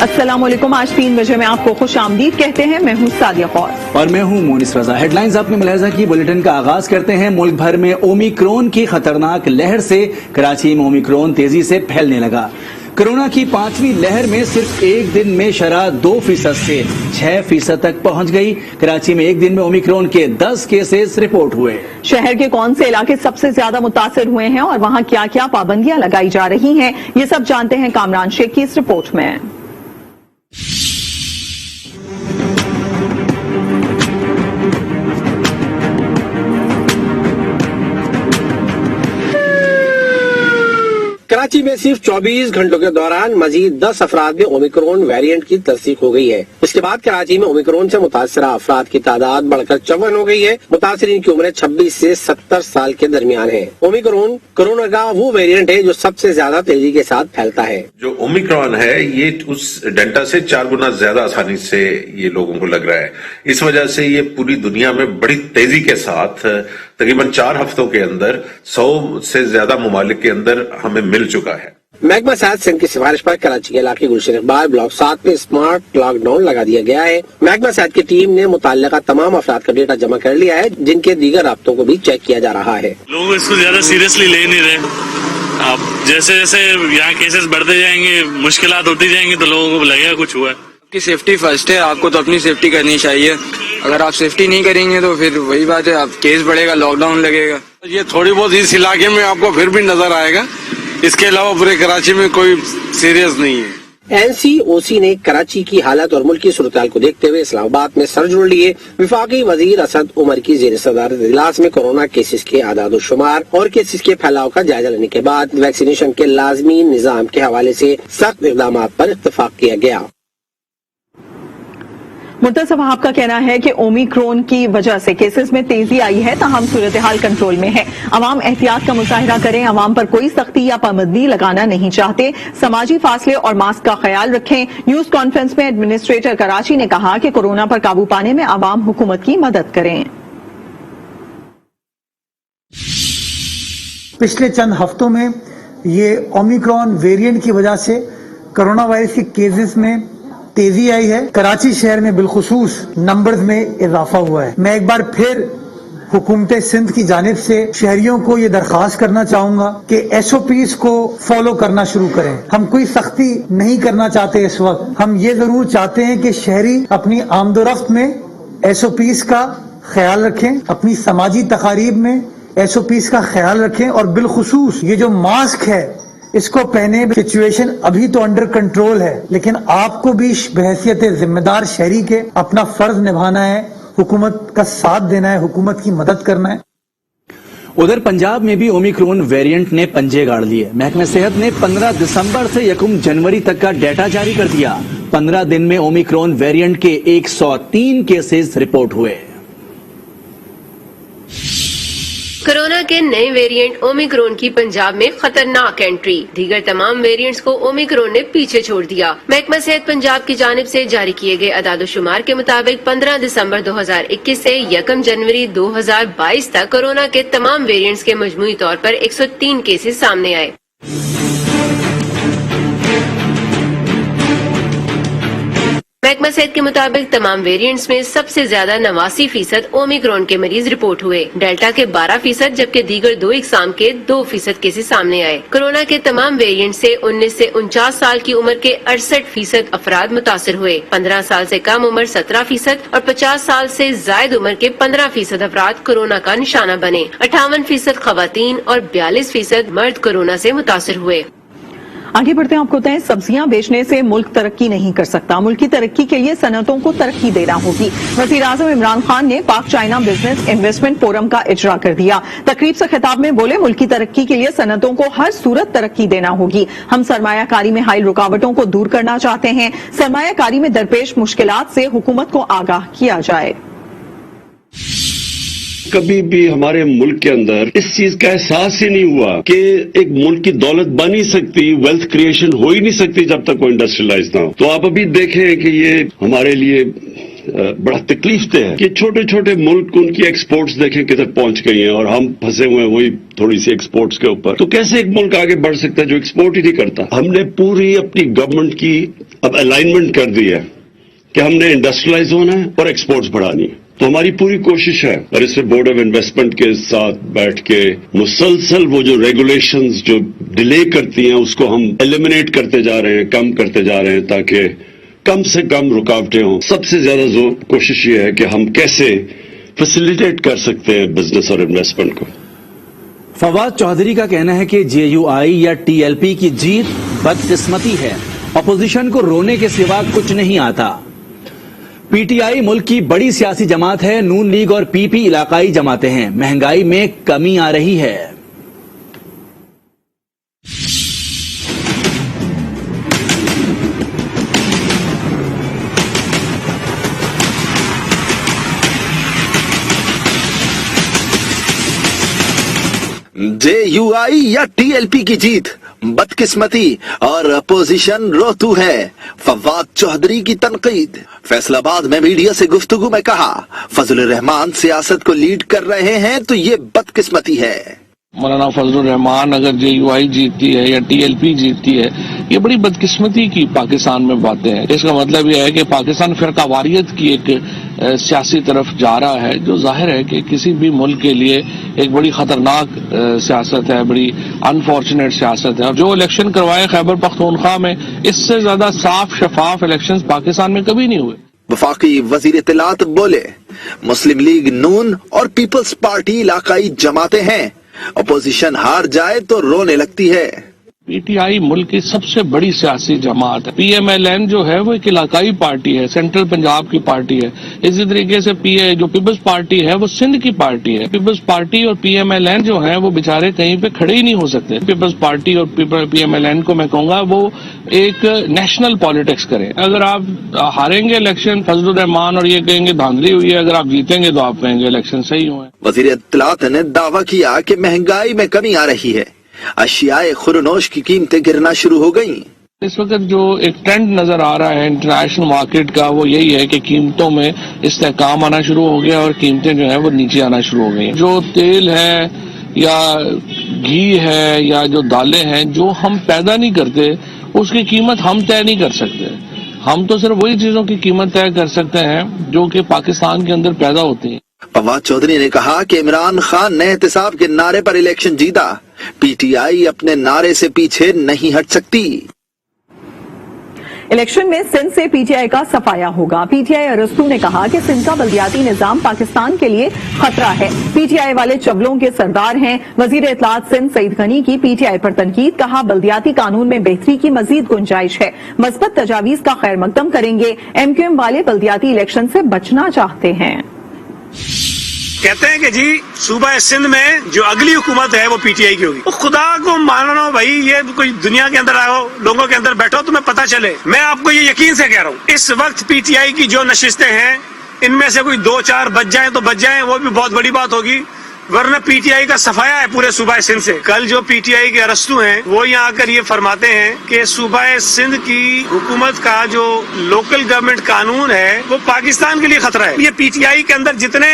अस्सलाम वालेकुम। आज 3 बजे में आपको खुश आमदीद कहते हैं। मैं हूँ सादिया कौर और मैं हूँ मोनिस रजा। हेडलाइंस आपने मुलाहिजा की। बुलेटिन का आगाज करते हैं। मुल्क भर में ओमिक्रॉन की खतरनाक लहर से कराची में ओमिक्रॉन तेजी से फैलने लगा। कोरोना की 5वीं लहर में सिर्फ एक दिन में शरह 2% से 6% तक पहुंच गई। कराची में एक दिन में ओमिक्रॉन के 10 केसेस रिपोर्ट हुए। शहर के कौन से इलाके सबसे ज्यादा मुतासिर हुए हैं और वहाँ क्या क्या पाबंदियां लगाई जा रही हैं, ये सब जानते हैं कामरान शेख की इस रिपोर्ट में। कराची में सिर्फ 24 घंटों के दौरान मजीद 10 अफराद में ओमिक्रॉन वेरिएंट की तस्दीक हो गई है। इसके बाद कराची में ओमिक्रॉन से मुतासरा अफराद की तादाद बढ़कर 54 हो गई है। मुतासरीन की उम्र 26 से 70 साल के दरमियान है। ओमिक्रॉन कोरोना का वो वेरिएंट है जो सबसे ज्यादा तेजी के साथ फैलता है। जो ओमिक्रॉन है ये उस डेल्टा से 4 गुना ज्यादा आसानी से ये लोगों को लग रहा है। इस वजह से ये पूरी दुनिया में बड़ी तेजी के साथ तकरीबन 4 हफ्तों के अंदर 100 से ज्यादा ममालिक के अंदर हमें मिल चुका है। महकमा सेहत सिंध की सिफारिश पर कराची के इलाके गुलशन इकबाल ब्लॉक 7 में स्मार्ट लॉकडाउन लगा दिया गया है। महकमा सेहत की टीम ने मुताल्लिका तमाम अफराद का डेटा जमा कर लिया है, जिनके दीगर राब्तों को भी चेक किया जा रहा है। लोग इसको ज्यादा सीरियसली ले नहीं रहे। अब जैसे जैसे यहाँ केसेस बढ़ते जाएंगे, मुश्किलात होती जाएंगी, तो लोगों को लगेगा कुछ हुआ है। आपकी सेफ्टी फर्स्ट है, आपको तो अपनी सेफ्टी करनी चाहिए। अगर आप सेफ्टी नहीं करेंगे तो फिर वही बात है, आप केस बढ़ेगा, लॉकडाउन लगेगा। ये थोड़ी बहुत इस इलाके में आपको फिर भी नजर आएगा, इसके अलावा पूरे कराची में कोई सीरियस नहीं है। NCOC ने कराची की हालत और मुल्क की सूरत-ए-हाल को देखते हुए इस्लामाबाद में सर जोड़ लिए। विफाकी वजीर असद उमर की जेर सदारत इजलास में कोरोना केसेस के आदाद शुमार और केसेस के फैलाव का जायजा लेने के बाद वैक्सीनेशन के लाजमी निजाम के हवाले से सख्त इकदाम पर इत्तफाक किया गया। मुर्तज़ा वहाब का कहना है कि ओमिक्रॉन की वजह से केसेस में तेजी आई है, ताहम सूरत हाल कंट्रोल में है। अवाम एहतियात का मुजाहिरा करें, अवाम पर कोई सख्ती या पाबंदी लगाना नहीं चाहते। समाजी फासले और मास्क का ख्याल रखें। न्यूज कॉन्फ्रेंस में एडमिनिस्ट्रेटर कराची ने कहा कि कोरोना पर काबू पाने में अवाम हुकूमत की मदद करें। पिछले चंद हफ्तों में ये ओमिक्रॉन वेरिएंट की वजह से कोरोना वायरस के केसेस में तेजी आई है। कराची शहर में बिलखुसूस नंबर्स में इजाफा हुआ है। मैं एक बार फिर हुकूमत सिंध की जानिब से शहरियों को ये दरख्वास्त करना चाहूंगा कि SOPs को फॉलो करना शुरू करें। हम कोई सख्ती नहीं करना चाहते इस वक्त, हम ये जरूर चाहते हैं कि शहरी अपनी आमदोरफ्त में SOPs का ख्याल रखें, अपनी समाजी तकारीब में SOPs का ख्याल रखें और बिलखुसूस ये जो मास्क है इसको पहने। सिचुएशन अभी तो अंडर कंट्रोल है, लेकिन आपको भी बहैसियत जिम्मेदार शहरी के अपना फर्ज निभाना है, हुकूमत का साथ देना है, हुकूमत की मदद करना है। उधर पंजाब में भी ओमिक्रॉन वेरिएंट ने पंजे गाड़ लिए। महकमा सेहत ने 15 दिसंबर से 1 जनवरी तक का डेटा जारी कर दिया। 15 दिन में ओमिक्रॉन वेरिएंट के 103 केसेस रिपोर्ट हुए। कोरोना के नए वेरिएंट ओमिक्रॉन की पंजाब में खतरनाक एंट्री। दीगर तमाम वेरिएंट्स को ओमिक्रॉन ने पीछे छोड़ दिया। महकमा सेहत पंजाब की जानिब से जारी किए गए अदाद-ओ-शुमार के मुताबिक 15 दिसंबर 2021 से 1 जनवरी 2022 तक कोरोना के तमाम वेरिएंट्स के मजमूई तौर पर 103 केसेस सामने आए। महकमा सेहत के मुताबिक तमाम वेरिएंट्स में सबसे ज्यादा 89% ओमिक्रॉन के मरीज रिपोर्ट हुए। डेल्टा के 12%, जबकि दीगर 2 इकसाम के 2% केसेस सामने आए। कोरोना के तमाम वेरिएंट से 19 से 49 साल की उम्र के 68% अफराद मुतासिर हुए। 15 साल से कम उम्र 17% और 50 साल से जायद उम्र के 15% अफराद कोरोना का निशाना बने। 58% खवातीन और 42% मर्द कोरोना से मुतासिर हुए। आगे बढ़ते हैं। आपको बताएं, सब्जियां बेचने से मुल्क तरक्की नहीं कर सकता। मुल्क की तरक्की के लिए सनअतों को तरक्की देना होगी। वज़ीर आज़म इमरान खान ने पाक चाइना बिजनेस इन्वेस्टमेंट फोरम का इजरा कर दिया। तकरीब से खिताब में बोले, मुल्क की तरक्की के लिए सनअतों को हर सूरत तरक्की देना होगी। हम सरमायाकारी में हाइल रुकावटों को दूर करना चाहते हैं। सरमायाकारी में दरपेश मुश्किलात से हुकूमत को आगाह किया जाए। कभी भी हमारे मुल्क के अंदर इस चीज का एहसास ही नहीं हुआ कि एक मुल्क की दौलत बन ही सकती, वेल्थ क्रिएशन हो ही नहीं सकती जब तक वो इंडस्ट्रियलाइज ना हो। तो आप अभी देखें कि ये हमारे लिए बड़ा तकलीफ दह है कि छोटे छोटे मुल्क उनकी एक्सपोर्ट्स देखें किधर पहुंच गई हैं और हम फंसे हुए हैं वही थोड़ी सी एक्सपोर्ट्स के ऊपर। तो कैसे एक मुल्क आगे बढ़ सकता है जो एक्सपोर्ट ही नहीं करता? हमने पूरी अपनी गवर्नमेंट की अब अलाइनमेंट कर दी है कि हमने इंडस्ट्रियलाइज होना है और एक्सपोर्ट्स बढ़ानी है। तो हमारी पूरी कोशिश है और इससे बोर्ड ऑफ इन्वेस्टमेंट के साथ बैठ के मुसलसल वो जो रेगुलेशंस जो डिले करती हैं उसको हम एलिमिनेट करते जा रहे हैं, कम करते जा रहे हैं, ताकि कम से कम रुकावटें हों। सबसे ज्यादा जो कोशिश ये है कि हम कैसे फैसिलिटेट कर सकते हैं बिजनेस और इन्वेस्टमेंट को। फवाद चौधरी का कहना है कि जेयूआई या टीएलपी की जीत बदकिस्मती है, अपोजिशन को रोने के सिवा कुछ नहीं आता। पीटीआई मुल्क की बड़ी सियासी जमात है, नून लीग और पीपी इलाकाई जमातें हैं। महंगाई में कमी आ रही है। जेयूआई या टीएलपी की जीत बदकिस्मती और अपोजिशन रोतू है, फवाद चौधरी की तनकीद। फैसलाबाद में मीडिया से गुफ्तगू में कहा, फजलुर रहमान सियासत को लीड कर रहे हैं तो ये बदकिस्मती है। मौलाना फजलुर रहमान अगर जेयूआई जीतती है या टीएलपी जीतती है, ये बड़ी बदकिस्मती की पाकिस्तान में बातें हैं। इसका मतलब यह है कि पाकिस्तान फिरकावारियत की एक सियासी तरफ जा रहा है, जो जाहिर है कि किसी भी मुल्क के लिए एक बड़ी खतरनाक सियासत है, बड़ी अनफॉर्चुनेट सियासत है। जो इलेक्शन करवाए खैबर पख्तूनख्वा में, इससे ज्यादा साफ शफाफ इलेक्शंस पाकिस्तान में कभी नहीं हुए। वफाकी वजीर इत्तलात बोले, मुस्लिम लीग, नून और पीपल्स पार्टी इलाकाई जमातें हैं, अपोजिशन हार जाए तो रोने लगती है। पीटीआई मुल्क की सबसे बड़ी सियासी जमात है। पीएमएलएन जो है वो एक इलाकाई पार्टी है, सेंट्रल पंजाब की पार्टी है। इसी तरीके से जो पीपल्स पार्टी है वो सिंध की पार्टी है। पीपल्स पार्टी और पीएमएलएन जो है वो बेचारे कहीं पे खड़े ही नहीं हो सकते। पीपल्स पार्टी और पीएमएलएन को मैं कहूंगा वो एक नेशनल पॉलिटिक्स करें। अगर आप हारेंगे इलेक्शन फजलुर रहमान और ये कहेंगे धांधली हुई है, अगर आप जीतेंगे तो आप कहेंगे इलेक्शन सही हुए। वजीर इत्तलात ने दावा किया कि महंगाई में कमी आ रही है, अशियाए खुरनोश की कीमतें गिरना शुरू हो गईं। इस वक्त जो एक ट्रेंड नजर आ रहा है इंटरनेशनल मार्केट का, वो यही है कि कीमतों में इस्तेहकाम आना शुरू हो गया और कीमतें जो है वो नीचे आना शुरू हो गई। जो तेल है या घी है या जो दालें हैं, जो हम पैदा नहीं करते उसकी कीमत हम तय नहीं कर सकते। हम तो सिर्फ वही चीजों की कीमत तय कर सकते हैं जो कि पाकिस्तान के अंदर पैदा होती हैं। फवाद चौधरी ने कहा कि इमरान खान ने एहतिसाब के नारे पर इलेक्शन जीता, पीटीआई अपने नारे से पीछे नहीं हट सकती। इलेक्शन में सिंध से पीटीआई का सफाया होगा। पीटीआई अरस्तू ने कहा कि सिंध का बल्दियाती निजाम पाकिस्तान के लिए खतरा है। पीटीआई वाले चबलों के सरदार हैं। वजीर इत्तलात सिंध सईद गनी की पीटीआई पर तनकीद, कहा बल्दियाती कानून में बेहतरी की मजीद गुंजाइश है, मस्बत तजावीज का खैर मकदम करेंगे। एमक्यूएम वाले बल्दियाती इलेक्शन से बचना चाहते हैं। कहते हैं कि जी सूबा सिंध में जो अगली हुकूमत है वो पीटीआई की होगी। तो खुदा को मानो भाई, ये कोई दुनिया के अंदर आओ, लोगों के अंदर बैठो, तुम्हें पता चले। मैं आपको ये यकीन से कह रहा हूँ, इस वक्त पीटीआई की जो नशिस्तें हैं, इनमें से कोई 2-4 बच जाएं तो बच जाएं, वो भी बहुत बड़ी बात होगी। वरना पीटीआई का सफाया है पूरे सूबा सिंध से। कल जो पीटीआई के अरस्तू हैं वो यहाँ आकर ये फरमाते हैं कि सूबा सिंध की हुकूमत का जो लोकल गवर्नमेंट कानून है वो पाकिस्तान के लिए खतरा है। ये पीटीआई के अंदर जितने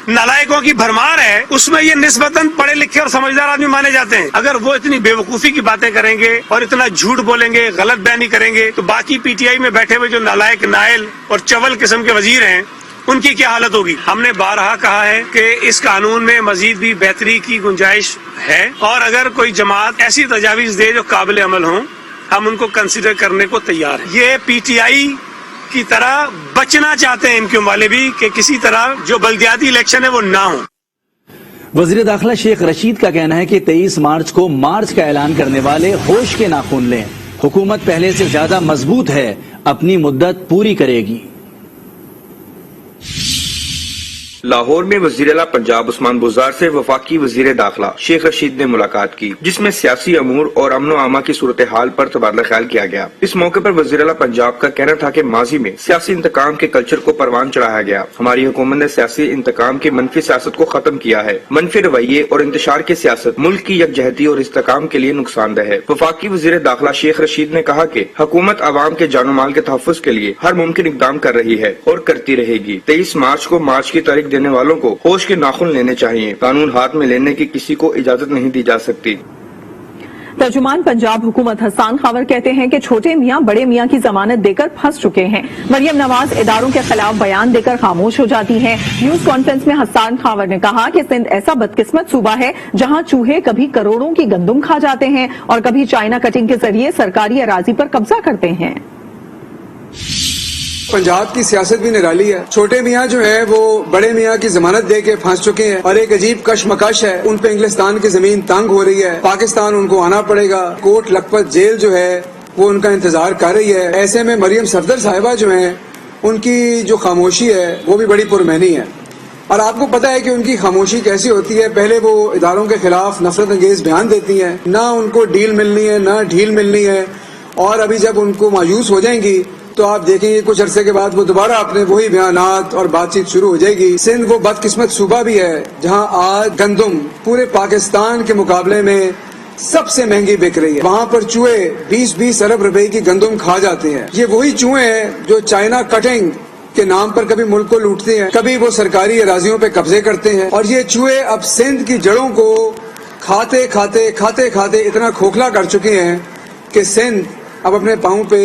नालायकों की भरमार है उसमें ये निस्बतन पढ़े लिखे और समझदार आदमी माने जाते हैं। अगर वो इतनी बेवकूफी की बातें करेंगे और इतना झूठ बोलेंगे, गलत बयानी करेंगे, तो बाकी पीटीआई में बैठे हुए जो नालायक, नायल और चवल किस्म के वजीर हैं उनकी क्या हालत होगी। हमने बारहा कहा है कि इस कानून में मजीद भी बेहतरी की गुंजाइश है और अगर कोई जमात ऐसी तजावीज दे जो काबिल अमल हों, हम उनको कंसिडर करने को तैयार हैं। ये पीटीआई की तरह बचना चाहते हैं एमक्यूएम वाले भी कि किसी तरह जो बल्दियाती इलेक्शन है वो ना हो। वजीर दाखिला शेख रशीद का कहना है कि 23 मार्च को मार्च का ऐलान करने वाले होश के नाखून लें। हुकूमत पहले से ज्यादा मजबूत है, अपनी मुद्दत पूरी करेगी। लाहौर में वजीर आला पंजाब उस्मान बुज़दार से वफाकी वजीर दाखिला शेख रशीद ने मुलाकात की, जिसमें सियासी अमूर और अमन आमा की सूरत हाल पर तबादला ख्याल किया गया। इस मौके पर वजीर आला पंजाब का कहना था कि माजी में सियासी इंतकाम के कल्चर को परवान चढ़ाया गया। हमारी हुकूमत ने सियासी इंतकाम की मनफी सियासत को खत्म किया है। मनफी रवैये और इंतशार की सियासत मुल्क की यकजहती और इस्तेकाम के लिए नुकसानदेह है। वफाकी वजीर दाखिला शेख रशीद ने कहा कि हुकूमत आवाम के जानो माल के तहफ़्फ़ुज़ के लिए हर मुमकिन इक़दाम कर रही है और करती रहेगी। 23 मार्च को मार्च की तारीख देने वालों को होश के नाखून लेने चाहिए। कानून हाथ में लेने की किसी को इजाजत नहीं दी जा सकती। तर्जुमान पंजाब हुकूमत हसन खावर कहते हैं कि छोटे मियां बड़े मियां की जमानत देकर फंस चुके हैं। मरियम नवाज इदारों के खिलाफ बयान देकर खामोश हो जाती हैं। न्यूज कॉन्फ्रेंस में हसन खावर ने कहा कि सिंध ऐसा बदकिस्मत सूबा है जहां चूहे कभी करोड़ों की गंदुम खा जाते हैं और कभी चाइना कटिंग के जरिए सरकारी अराजी पर कब्जा करते हैं। पंजाब की सियासत भी निराली है। छोटे मियाँ जो है वो बड़े मियाँ की जमानत दे के फंस चुके हैं और एक अजीब कशमकश है। उन पे इंग्लिस्तान की जमीन तंग हो रही है, पाकिस्तान उनको आना पड़ेगा, कोट लखपत जेल जो है वो उनका इंतजार कर रही है। ऐसे में मरियम सफदर साहिबा जो है उनकी जो खामोशी है वो भी बड़ी पुरमैनी है और आपको पता है कि उनकी खामोशी कैसी होती है। पहले वो इदारों के खिलाफ नफरत अंगेज बयान देती हैं, ना उनको डील मिलनी है ना ढील मिलनी है और अभी जब उनको मायूस हो जाएंगी तो आप देखेंगे कुछ अरसे के बाद वो दोबारा अपने वही बयानात और बातचीत शुरू हो जाएगी। सिंध वो बदकिस्मत सूबा भी है जहां आज गंदुम पूरे पाकिस्तान के मुकाबले में सबसे महंगी बिक रही है। वहां पर चूहे 20-20 अरब रुपए की गंदुम खा जाते हैं। ये वही चूहे हैं जो चाइना कटिंग के नाम पर कभी मुल्क को लूटते हैं, कभी वो सरकारी अराजियों पे कब्जे करते हैं और ये चूहे अब सिंध की जड़ों को खाते खाते इतना खोखला कर चुके हैं कि सिंध अब अपने पांव पे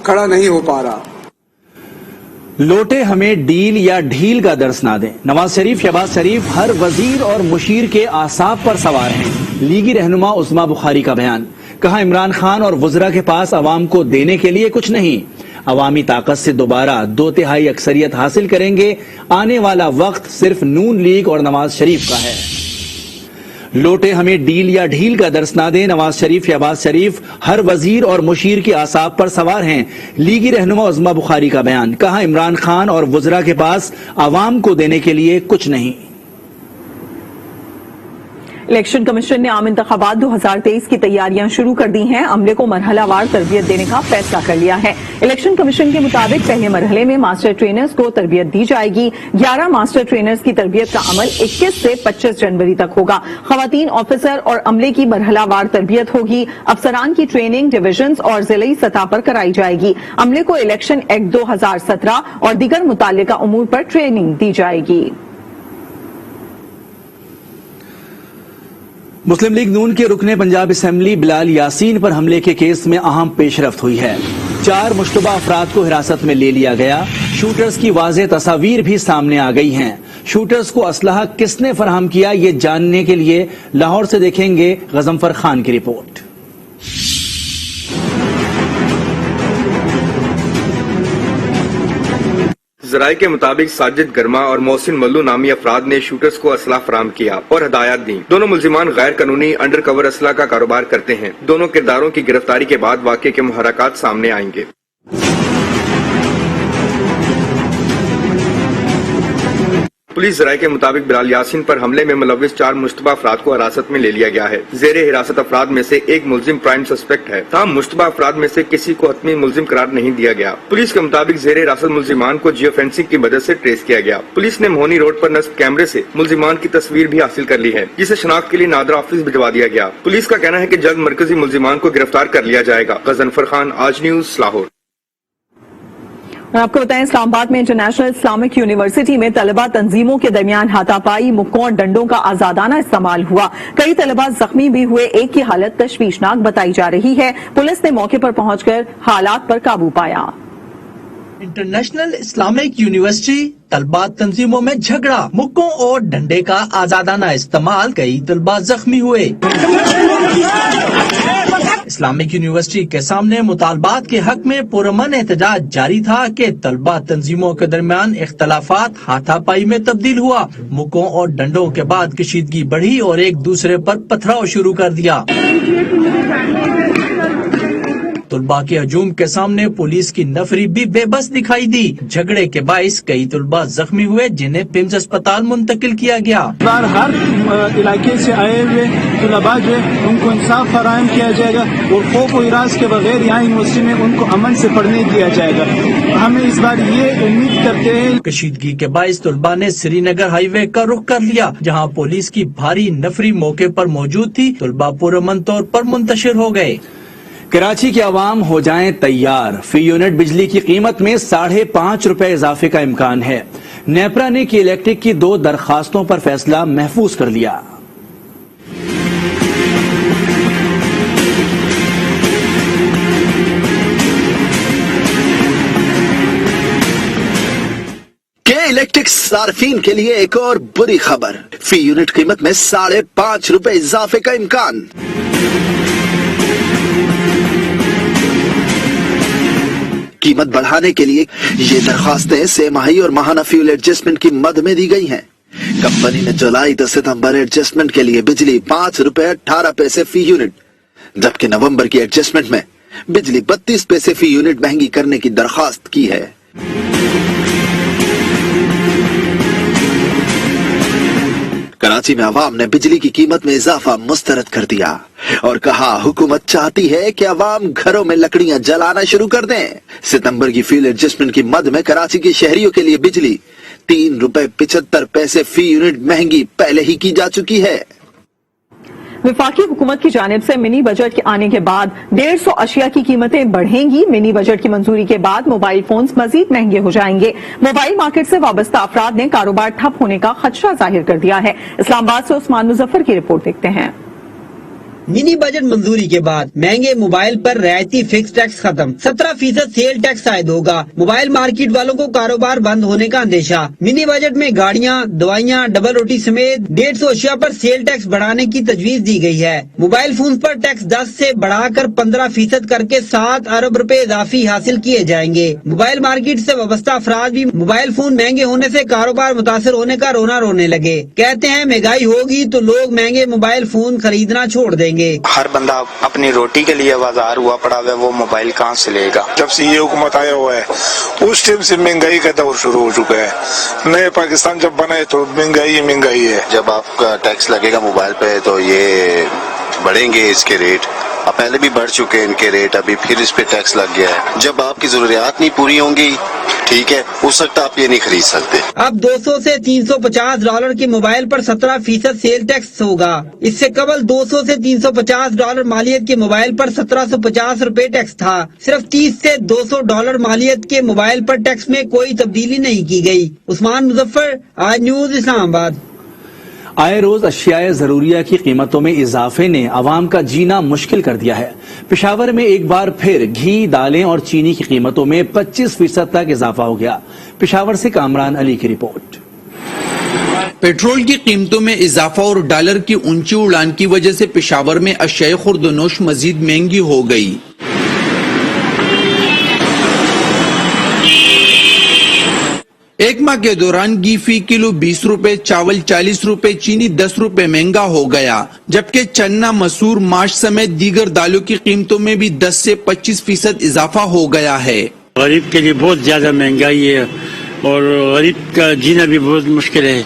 खड़ा नहीं हो पा रहा। लोटे हमें डील या ढील का दर्श ना दें। नवाज शरीफ शहबाज शरीफ हर वजीर और मुशीर के आसाब पर सवार हैं। लीगी रहनुमा उस्मा बुखारी का बयान। कहा इमरान खान और वज़रा के पास अवाम को देने के लिए कुछ नहीं, अवामी ताकत से दोबारा 2/3 अक्सरियत हासिल करेंगे। आने वाला वक्त सिर्फ नून लीग और नवाज शरीफ का है। लोटे हमें डील या ढील का दर्श ना दें। नवाज शरीफ शहबाज शरीफ हर वजीर और मुशीर के आसाब पर सवार हैं। लीगी रहनुमा उस्मा बुखारी का बयान। कहा इमरान खान और वज़रा के पास अवाम को देने के लिए कुछ नहीं। इलेक्शन कमीशन ने आम इंतखाबात 2023 की तैयारियां शुरू कर दी हैं। अमले को मरहलावार तरबियत देने का फैसला कर लिया है। इलेक्शन कमीशन के मुताबिक पहले मरहले में मास्टर ट्रेनर्स को तरबियत दी जाएगी। 11 मास्टर ट्रेनर्स की तरबियत का अमल 21 से 25 जनवरी तक होगा। खवातीन ऑफिसर और अमले की मरहलावार तरबियत होगी। अफसरान की ट्रेनिंग डिविजन्स और जिले सतह पर कराई जाएगी। अमले को इलेक्शन एक्ट 2017 और दीगर मुताल्लिका उमूर पर ट्रेनिंग दी जाएगी। मुस्लिम लीग नून के रुकने पंजाब असेंबली बिलाल यासीन पर हमले के केस में अहम पेशरफ्त हुई है। 4 मुश्तबा अफराद को हिरासत में ले लिया गया। शूटर्स की वाज़ेह तस्वीर भी सामने आ गई हैं। शूटर्स को असलहा किसने फराहम किया, ये जानने के लिए लाहौर से देखेंगे गजनफर खान की रिपोर्ट। जराये के मुताबिक साजिद गर्मा और मोहसिन मल्लू नामी अफराद ने शूटर्स को असला फराहम किया और हदायत दी। दोनों मुल्जिमान गैर कानूनी अंडर कवर असला का कारोबार करते हैं। दोनों किरदारों की गिरफ्तारी के बाद वाक़े के मुहर्रकात सामने आएंगे। पुलिस जराये के मुताबिक बिलाल यासीन पर हमले में मुलविस 4 मुश्तबा अफराद को हिरासत में ले लिया गया है। जेरे हिरासत अफराद में से एक मुल्जिम प्राइम सस्पेक्ट है। तमाम मुश्तबा अफराद में से किसी को हतमी मुल्जिम करार नहीं दिया गया। पुलिस के मुताबिक जेरे हिरासत मुल्जिमान को जियो फेंसिंग की मदद से ट्रेस किया गया। पुलिस ने मोहनी रोड पर नस्ब कैमरे से मुल्जिमान की तस्वीर भी हासिल कर ली है, जिसे शनाख्त के लिए नादरा ऑफिस भिजवा दिया गया। पुलिस का कहना है कि जल्द मरकजी मुल्जिमान को गिरफ्तार कर लिया जाएगा। गजनफर खान, आज न्यूज, लाहौर। आपको बताएं, इस्लामाबाद में इंटरनेशनल इस्लामिक यूनिवर्सिटी में तलबा तंजीमों के दरमियान हाथापाई, मुक्कों और डंडों का आजादाना इस्तेमाल हुआ। कई तलबा जख्मी भी हुए। एक की हालत तशवीशनाक बताई जा रही है। पुलिस ने मौके पर पहुंचकर हालात पर काबू पाया। इंटरनेशनल इस्लामिक यूनिवर्सिटी तलबा तंजीमों में झगड़ा, मुक्कों और डंडे का आजादाना इस्तेमाल, कई तलबा जख्मी हुए। इस्लामिक यूनिवर्सिटी के सामने मुतालबात के हक में पुरअमन एहतजाज जारी था कि तलबा तंजीमों के दरमियान इख्तलाफात हाथापाई में तब्दील हुआ। मुक्कों और डंडों के बाद कशीदगी बढ़ी और एक दूसरे पर पथराव शुरू कर दिया। तुलबा के हजूम के सामने पुलिस की नफरी भी बेबस दिखाई दी। झगड़े के बाइस कई तुलबा जख्मी हुए, जिन्हें पिम्स अस्पताल मुंतकिल किया गया। हर इलाके से आए हुए तुलबा जो है उनको इंसाफ फराहम किया जाएगा और खौफ व इराज के बगैर यहाँ यूनिवर्सिटी में उनको अमन से पढ़ने दिया जाएगा। हमें इस बार ये उम्मीद करते हैं। कशीदगी के बाइस तुलबा ने श्रीनगर हाईवे का रुख कर लिया, जहाँ पुलिस की भारी नफरी मौके पर मौजूद थी। तुलबा पुरअमन तौर पर मुंतशिर हो गए। कराची के अवाम हो जाएं तैयार। फी यूनिट बिजली की कीमत में 5.5 रुपए इजाफे का इम्कान है। नेपरा ने की इलेक्ट्रिक की 2 दरखास्तों पर फैसला महफूज कर लिया। सार्फिन के लिए एक और बुरी खबर, फी यूनिट कीमत में 5.5 रुपए इजाफे का इम्कान। कीमत बढ़ाने के लिए ये दरखास्तें सेमाही और माहाना फ्यूल एडजस्टमेंट की मद में दी गई हैं। कंपनी ने जुलाई 10 सितंबर एडजस्टमेंट के लिए बिजली 5 रुपए 18 पैसे फी यूनिट, जबकि नवंबर की एडजस्टमेंट में बिजली 32 पैसे फी यूनिट महंगी करने की दरखास्त की है। कराची में अवाम ने बिजली की कीमत में इजाफा मुस्तरद कर दिया और कहा हुकूमत चाहती है कि अवाम घरों में लकड़ियां जलाना शुरू कर दें। सितंबर की फ्यूल एडजस्टमेंट की मद में कराची के शहरियों के लिए बिजली 3 रुपए 75 पैसे फी यूनिट महंगी पहले ही की जा चुकी है। वफाकी हुकूमत की जानिब से मिनी बजट के आने के बाद 150 अशिया की कीमतें बढ़ेंगी। मिनी बजट की मंजूरी के बाद मोबाइल फोन्स मजीद महंगे हो जाएंगे। मोबाइल मार्केट से वाबस्ता अफराद ने कारोबार ठप होने का खदशा जाहिर कर दिया है। इस्लामाबाद से उस्मान मुजफ्फर की रिपोर्ट देखते हैं। मिनी बजट मंजूरी के बाद महंगे मोबाइल पर रियायती फिक्स टैक्स खत्म, 17% सेल टैक्स आयद होगा। मोबाइल मार्केट वालों को कारोबार बंद होने का अंदेशा। मिनी बजट में गाड़ियां, दवाइयां, डबल रोटी समेत 150 अशिया पर सेल टैक्स बढ़ाने की तजवीज दी गई है। मोबाइल फोन पर टैक्स 10 से बढ़ाकर 15% करके 7 अरब रुपए इजाफी हासिल किए जाएंगे। मोबाइल मार्केट से वाबस्ता अफराद भी मोबाइल फोन महंगे होने से कारोबार मुतासर होने का रोना रोने लगे। कहते हैं महंगाई होगी तो लोग महंगे मोबाइल फोन खरीदना छोड़ देंगे। हर बंदा अपनी रोटी के लिए बाजार हुआ पड़ा है, वो मोबाइल कहाँ से लेगा। जब से ये हुकूमत आया हुआ है उस टाइम से महंगाई का दौर शुरू हो चुका है। नए पाकिस्तान जब बना है तो महंगाई है। जब आपका टैक्स लगेगा मोबाइल पे तो ये बढ़ेंगे इसके रेट। अब पहले भी बढ़ चुके हैं इनके रेट, अभी फिर इस पे टैक्स लग गया है। जब आपकी जरूरियात नहीं पूरी होंगी, ठीक है, उस वक्त आप ये नहीं खरीद सकते। अब 200 से $350 के मोबाइल पर 17% सेल टैक्स होगा। इससे कबल 200 से $350 मालियत के मोबाइल पर 1750 रुपए टैक्स था। सिर्फ 30 से $200 मालियत के मोबाइल पर टैक्स में कोई तब्दीली नहीं की गई। उस्मान मुजफ्फर, आज न्यूज, इस्लामाबाद। आए रोज अशियाए जरूरिया की कीमतों में इजाफे ने अवाम का जीना मुश्किल कर दिया है। पेशावर में एक बार फिर घी, दालें और चीनी की कीमतों में 25% तक इजाफा हो गया। पेशावर से कामरान अली की रिपोर्ट। पेट्रोल की कीमतों में इजाफा और डॉलर की ऊंची उड़ान की वजह से पेशावर में अशियाए खुर्दनोश मजीद महंगी हो गई। एक माह के दौरान घी फी किलो 20 रुपए, चावल 40 रुपए, चीनी 10 रुपए महंगा हो गया, जबकि चन्ना, मसूर, माश समेत दीगर दालों की कीमतों में भी 10 से 25% इजाफा हो गया है। गरीब के लिए बहुत ज्यादा महंगाई है और गरीब का जीना भी बहुत मुश्किल है,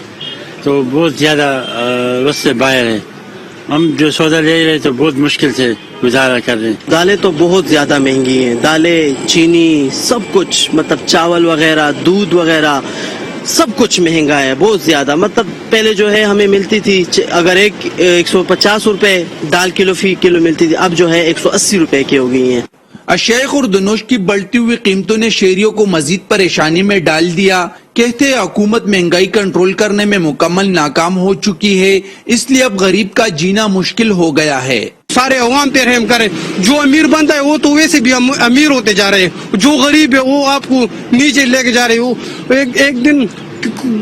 तो बहुत ज्यादा बस से बाहर है। हम जो सौदा ले रहे तो बहुत मुश्किल से गुजारा कर रहे हैं। दालें तो बहुत ज्यादा महंगी हैं, दालें, चीनी, सब कुछ, मतलब चावल वगैरह, दूध वगैरह, सब कुछ महंगा है बहुत ज्यादा। मतलब पहले जो है हमें मिलती थी अगर 150 रुपए दाल किलो फी किलो मिलती थी, अब जो है 180 रुपए की हो गई है। अशियाए खुर्दनोश की बढ़ती हुई कीमतों ने शहरियों को मजीद परेशानी में डाल दिया। कहते हैं हुकूमत महंगाई कंट्रोल करने में मुकम्मल नाकाम हो चुकी है, इसलिए अब गरीब का जीना मुश्किल हो गया है। सारे अवाम पे रहम करे, जो अमीर बनता है वो तो वैसे भी अमीर होते जा रहे हैं, जो गरीब है वो आपको नीचे लेके जा रहे हो। एक दिन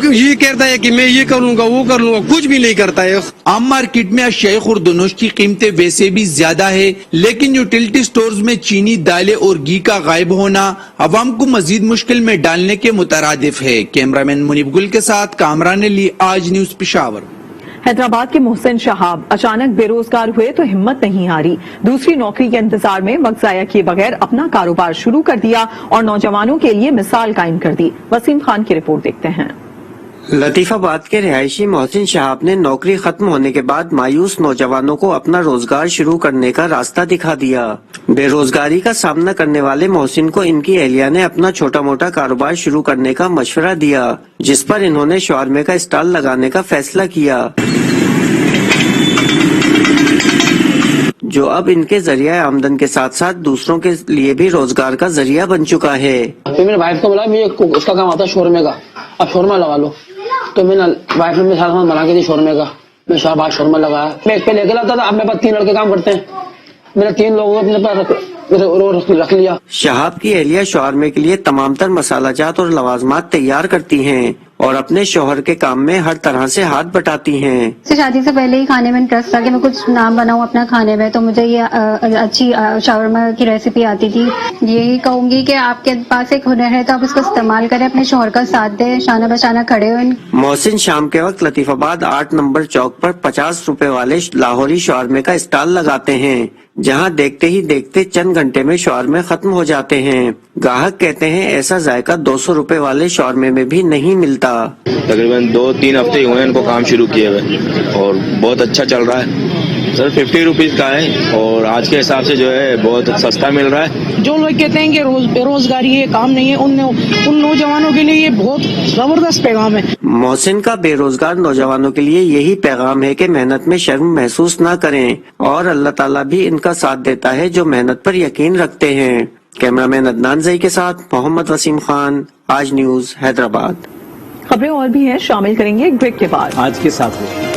ये कहता है कि मैं ये करूंगा वो कर लूंगा, कुछ भी नहीं करता है। आम मार्केट में अशियाए खुर्दनोश की कीमतें वैसे भी ज्यादा है, लेकिन यूटिलिटी स्टोर्स में चीनी, दालें और घी का गायब होना अवाम को मजीद मुश्किल में डालने के मुतरादिफ है। कैमरामैन मुनीब गुल के साथ कामरान अली, आज न्यूज पेशावर। हैदराबाद के मोहसिन शहाब अचानक बेरोजगार हुए तो हिम्मत नहीं हारी। दूसरी नौकरी के इंतजार में वक्त जाया किए बगैर अपना कारोबार शुरू कर दिया और नौजवानों के लिए मिसाल कायम कर दी। वसीम खान की रिपोर्ट देखते हैं। लतीफाबाद के रिहायशी मोहसिन शहाब ने नौकरी खत्म होने के बाद मायूस नौजवानों को अपना रोजगार शुरू करने का रास्ता दिखा दिया। बेरोजगारी का सामना करने वाले मोहसिन को इनकी एहलिया ने अपना छोटा मोटा कारोबार शुरू करने का मशवरा दिया, जिस पर इन्होंने शवारमे का स्टॉल लगाने का फैसला किया, जो अब इनके जरिया आमदन के साथ साथ दूसरों के लिए भी रोजगार का जरिया बन चुका है। फिर मैंने वाइफ को बोला उसका काम आता है शोरमे का, अब शोरमा लगा लो। तो मैंने वाइफ ने मेरे साथ बना के दी शोरमे का, मैं शाहबाद शोरमा लगाया। मैं एक पे लेके लाता था, अब मेरे पास 3 लड़के काम करते हैं, मैंने 3 लोगों को अपने पास रख लिया। शहाब की एहलिया शोरमे के लिए तमाम तर मसालाजात और लवाजमात तैयार करती हैं और अपने शौहर के काम में हर तरह से हाथ बटाती हैं। शादी से पहले ही खाने में इंटरेस्ट था कि मैं कुछ नाम बनाऊं अपना खाने में, तो मुझे ये अच्छी शावरमा की रेसिपी आती थी। यही कहूंगी कि आपके पास एक हुनर है तो आप उसको इस्तेमाल करें, अपने शौहर का साथ दें, शाना बशाना खड़े हो। मोहसिन शाम के वक्त लतीफाबाद 8 नंबर चौक पर 50 रुपए वाले लाहौरी शौरमे का स्टॉल लगाते हैं, जहां देखते ही देखते चंद घंटे में शौरमे खत्म हो जाते हैं। ग्राहक कहते हैं ऐसा जायका 200 रुपए वाले शौरमे में भी नहीं मिलता। तकरीबन 2-3 हफ्ते हुए इनको काम शुरू किए हुए और बहुत अच्छा चल रहा है सर। 50 रुपीज का है और आज के हिसाब से जो है बहुत सस्ता मिल रहा है। जो लोग कहते हैं कि बेरोजगारी है, काम नहीं है, उन नौजवानों के लिए ये बहुत जबरदस्त पैगाम है। मोहसिन का बेरोजगार नौजवानों के लिए यही पैगाम है कि मेहनत में शर्म महसूस न करें और अल्लाह ताला भी इनका साथ देता है जो मेहनत पर यकीन रखते हैं। कैमरामैन अदनान जई के साथ मोहम्मद वसीम खान, आज न्यूज, हैदराबाद। खबरें और भी हैं, शामिल करेंगे एक ब्रेक के बाद। आज के साथ